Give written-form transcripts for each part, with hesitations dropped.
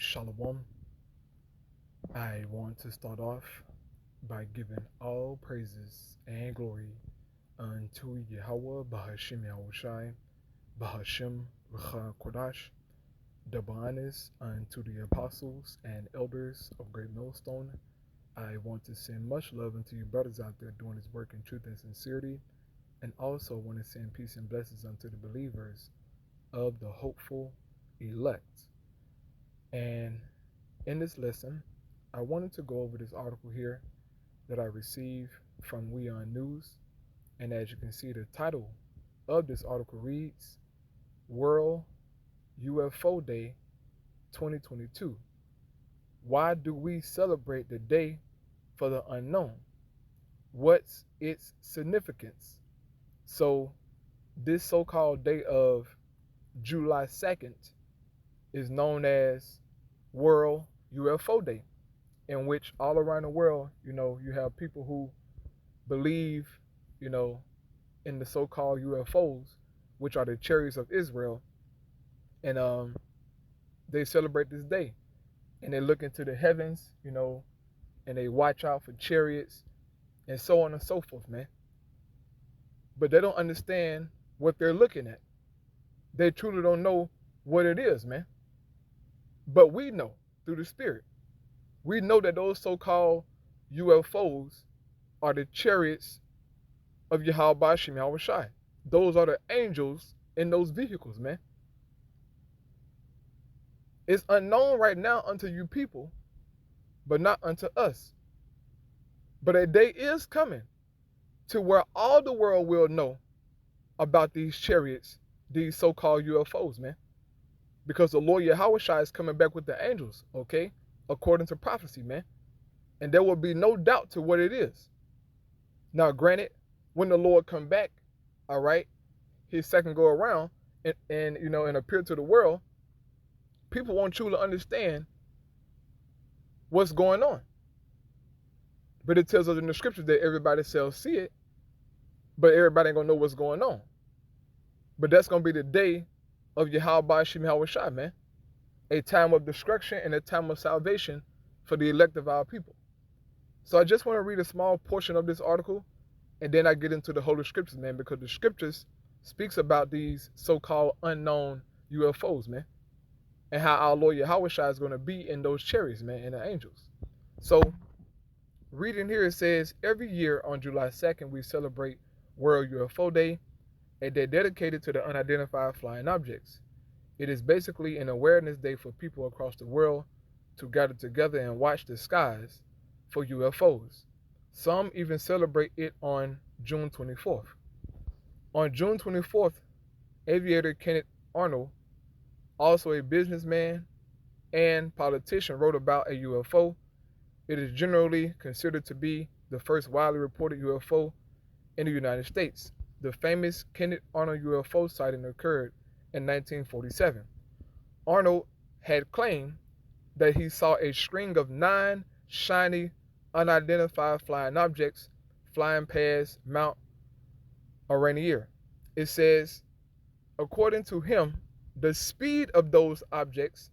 Shalom. I want to start off by giving all praises and glory unto Yahweh Bahashim Yahushai, Bahashim Rucha Kodash, double honors unto the apostles and elders of Great Millstone. I want to send much love unto you brothers out there doing this work in truth and sincerity, and also want to send peace and blessings unto the believers of the hopeful elect. And in this lesson, I wanted to go over this article here that I received from We On News. And as you can see, the title of this article reads World UFO Day 2022. Why do we celebrate the day for the unknown? What's its significance? So, this so called day of July 2nd is known as World UFO Day, in which all around the world, you have people who believe, in the so-called UFOs, which are the chariots of Israel, and they celebrate this day, and they look into the heavens, and they watch out for chariots, and so on and so forth, man. But they don't understand what they're looking at. They truly don't know what it is, man. But we know through the Spirit. We know that those so-called UFOs are the chariots of Yahweh Shem Yahushai. Those are the angels in those vehicles, man. It's unknown right now unto you people, but not unto us. But a day is coming to where all the world will know about these chariots, these so-called UFOs, man. Because the Lord Yahushua is coming back with the angels, okay? According to prophecy, man. And there will be no doubt to what it is. Now, granted, when the Lord come back, all right, his second go around and appear to the world, people won't truly understand what's going on. But it tells us in the scriptures that everybody shall see it, but everybody ain't gonna know what's going on. But that's gonna be the day of Yahweh Shem Yahushua, man. A time of destruction and a time of salvation for the elect of our people. So I just want to read a small portion of this article, and then I get into the Holy Scriptures, man, because the Scriptures speaks about these so-called unknown UFOs, man, and how our Lord Yahushua is going to be in those chariots, man, and the angels. So, reading here, it says, every year on July 2nd, we celebrate World UFO Day, a day dedicated to the unidentified flying objects. It is basically an awareness day for people across the world to gather together and watch the skies for UFOs. Some even celebrate it on June 24th. On June 24th, aviator Kenneth Arnold, also a businessman and politician, wrote about a UFO. It is generally considered to be the first widely reported UFO in the United States. The famous Kenneth Arnold UFO sighting occurred in 1947. Arnold had claimed that he saw a string of 9 shiny, unidentified flying objects flying past Mount Rainier. It says, according to him, the speed of those objects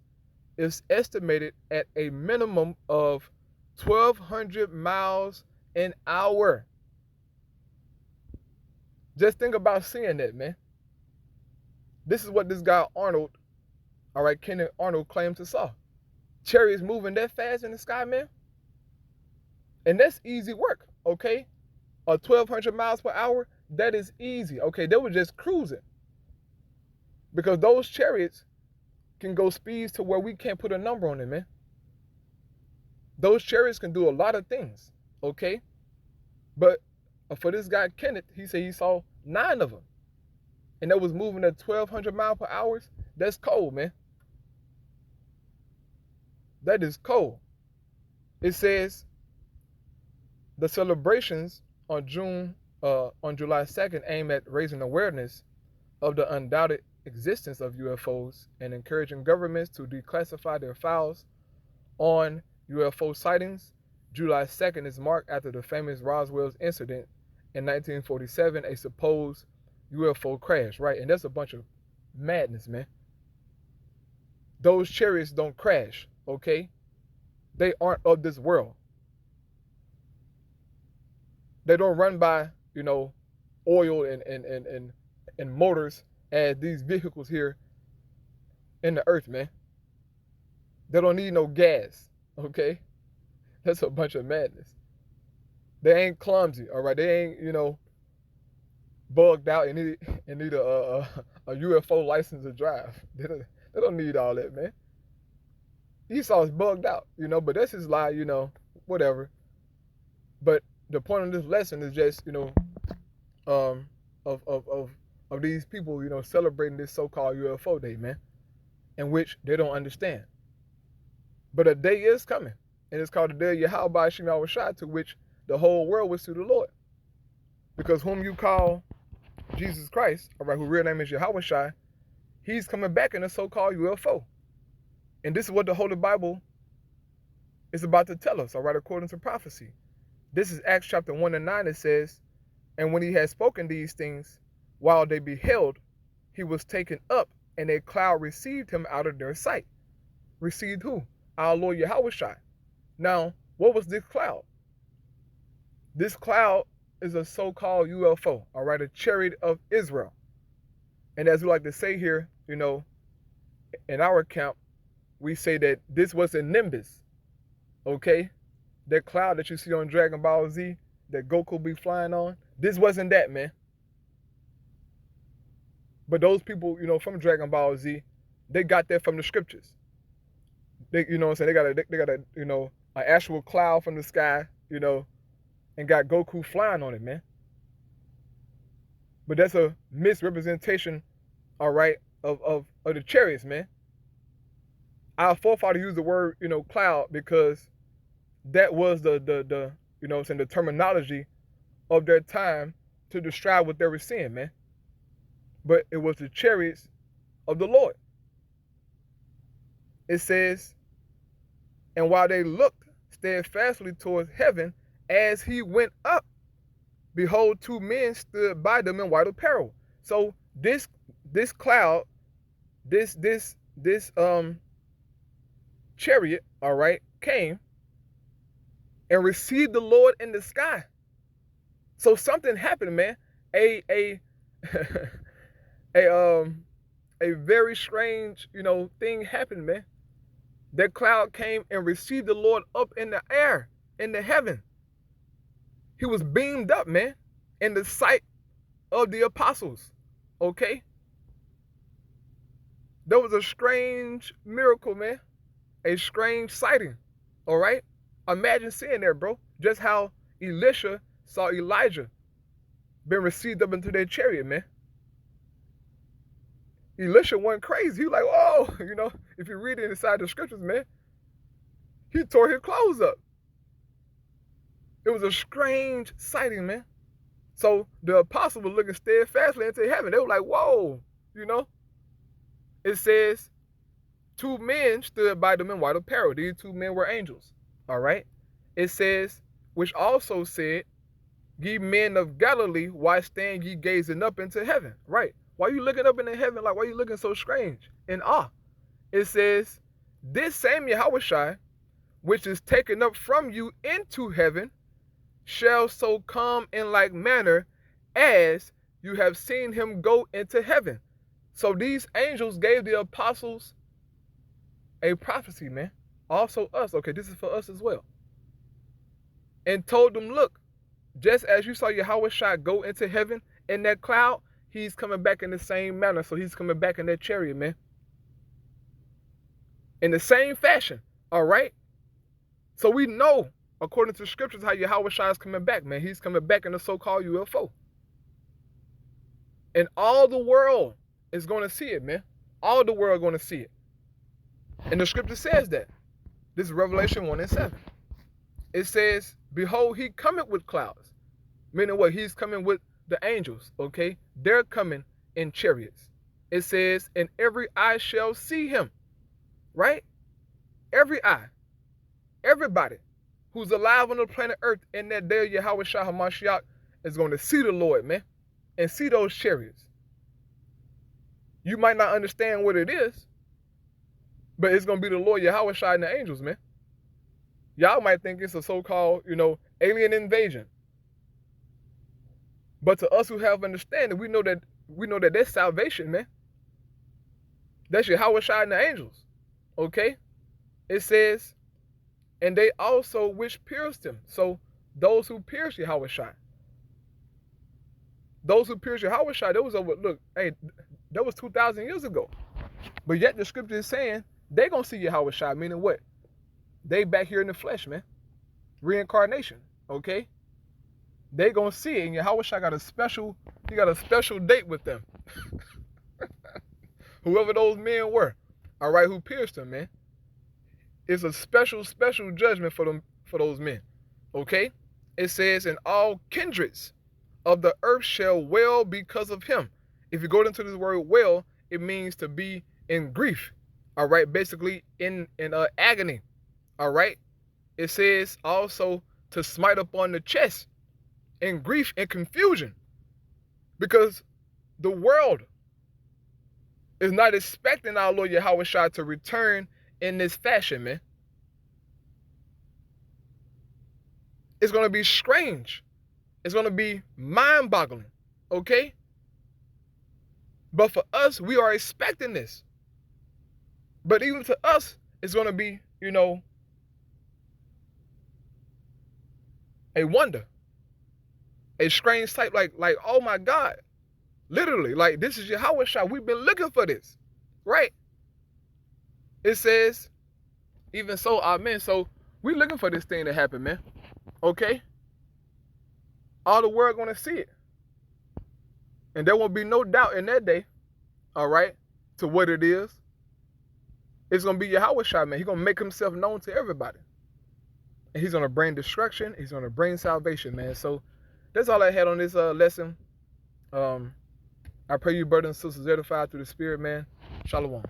is estimated at a minimum of 1,200 miles an hour. Just think about seeing that, man. This is what this guy Arnold, all right, Kenneth Arnold claimed to saw. Chariots moving that fast in the sky, man. And that's easy work, okay? 1,200 miles per hour, that is easy. Okay, they were just cruising. Because those chariots can go speeds to where we can't put a number on them, man. Those chariots can do a lot of things, okay? But for this guy, Kenneth, he said he saw 9 of them. And that was moving at 1,200 miles per hour. That's cold, man. That is cold. It says the celebrations on July 2nd aim at raising awareness of the undoubted existence of UFOs and encouraging governments to declassify their files on UFO sightings. July 2nd is marked after the famous Roswell's incident in 1947, a supposed UFO crash, right? And that's a bunch of madness, man. Those chariots don't crash. okay? They aren't of this world. They don't run by, oil and motors as these vehicles here in the earth, man. They don't need no gas, okay? That's a bunch of madness. They ain't clumsy, all right? They ain't, bugged out and need a UFO license to drive. They don't need all that, man. Esau's bugged out, but that's his lie, whatever. But the point of this lesson is just, um, of these people, celebrating this so-called UFO day, man, in which they don't understand. But a day is coming, and it's called the day of Yahweh Shem Yahushua, to which the whole world will see the Lord. Because whom you call Jesus Christ, all right, whose real name is Yahushua, he's coming back in a so-called UFO. And this is what the Holy Bible is about to tell us, all right, according to prophecy. This is Acts chapter 1 and 9. It says, and when he had spoken these things, while they beheld, he was taken up, and a cloud received him out of their sight. Received who? Our Lord Yahushua. Now, what was this cloud? This cloud is a so-called UFO, all right, a chariot of Israel. And as we like to say here, in our camp, we say that this was a nimbus, okay? That cloud that you see on Dragon Ball Z, that Goku be flying on, this wasn't that, man. But those people, from Dragon Ball Z, they got that from the scriptures. They, what I'm saying, they got a, an actual cloud from the sky, and got Goku flying on it, man. But that's a misrepresentation, all right, of the chariots, man. Our forefather used the word, cloud, because that was the the terminology of their time to describe what they were seeing, man. But it was the chariots of the Lord. It says, and while they looked steadfastly towards heaven as he went up, behold, two men stood by them in white apparel. So this cloud, this chariot, all right, came and received the Lord in the sky. So something happened, man. A very strange, thing happened, man. That cloud came and received the Lord up in the air, in the heaven. He was beamed up, man, in the sight of the apostles, okay? There was a strange miracle, man. A strange sighting, all right? Imagine seeing that, bro. Just how Elisha saw Elijah being received up into their chariot, man. Elisha went crazy. He was like, whoa, if you read it inside the scriptures, man, he tore his clothes up. It was a strange sighting, man. So the apostles were looking steadfastly into heaven. They were like, whoa, It says, two men stood by them in white apparel. These two men were angels, all right? It says, which also said, ye men of Galilee, why stand ye gazing up into heaven? Right. Why are you looking up into heaven? Like, why are you looking so strange in awe? It says, this same Yahushua, which is taken up from you into heaven, shall so come in like manner as you have seen him go into heaven. So these angels gave the apostles a prophecy, man. Also us. Okay, this is for us as well. And told them, look, just as you saw Yahushua go into heaven in that cloud, he's coming back in the same manner. So he's coming back in that chariot, man. In the same fashion, all right? So we know, according to scriptures, how Yahushua is coming back, man. He's coming back in a so-called UFO. And all the world is going to see it, man. All the world going to see it. And the scripture says that. This is Revelation 1 and 7. It says, behold, he cometh with clouds. Meaning what? He's coming with the angels, okay? They're coming in chariots. It says, and every eye shall see him. Right? Every eye. Everybody who's alive on the planet Earth in that day, Yahushua HaMashiach, is going to see the Lord, man. And see those chariots. You might not understand what it is, But it's going to be the Lord Yahweh Shai and the angels, man. Y'all might think it's a so-called, alien invasion. But to us who have understanding, we know that that's salvation, man. That's Yahweh Shai and the angels. Okay? It says, and they also which pierced him. So those who pierced Yahweh Shai. Those who pierced Yahweh Shai, that was that was 2,000 years ago. But yet the scripture is saying they're going to see Yahweh Shai, meaning what? They back here in the flesh, man. Reincarnation, okay? They going to see it, and Yahweh Shai got a special date with them. Whoever those men were, all right, who pierced him, man. It's a special judgment for those men, okay? It says, and all kindreds of the earth shall wail because of him. If you go into this word wail, it means to be in grief, all right? Basically in agony, all right? It says also to smite upon the chest in grief and confusion, because the world is not expecting our Lord Yahweh Shai to return in this fashion, man. It's going to be strange. It's going to be mind-boggling, okay? But for us, we are expecting this. But even to us, it's going to be, a wonder. A strange type, like, oh my God. Literally, like, this is Yahweh Shai. We've been looking for this, right? It says, even so, amen. So we're looking for this thing to happen, man. Okay? All the world going to see it. And there won't be no doubt in that day, all right, to what it is. It's going to be Yahweh Shai, man. He's going to make himself known to everybody. And he's going to bring destruction. He's going to bring salvation, man. So that's all I had on this lesson. I pray you brothers and sisters edified through the Spirit, man. Shalom.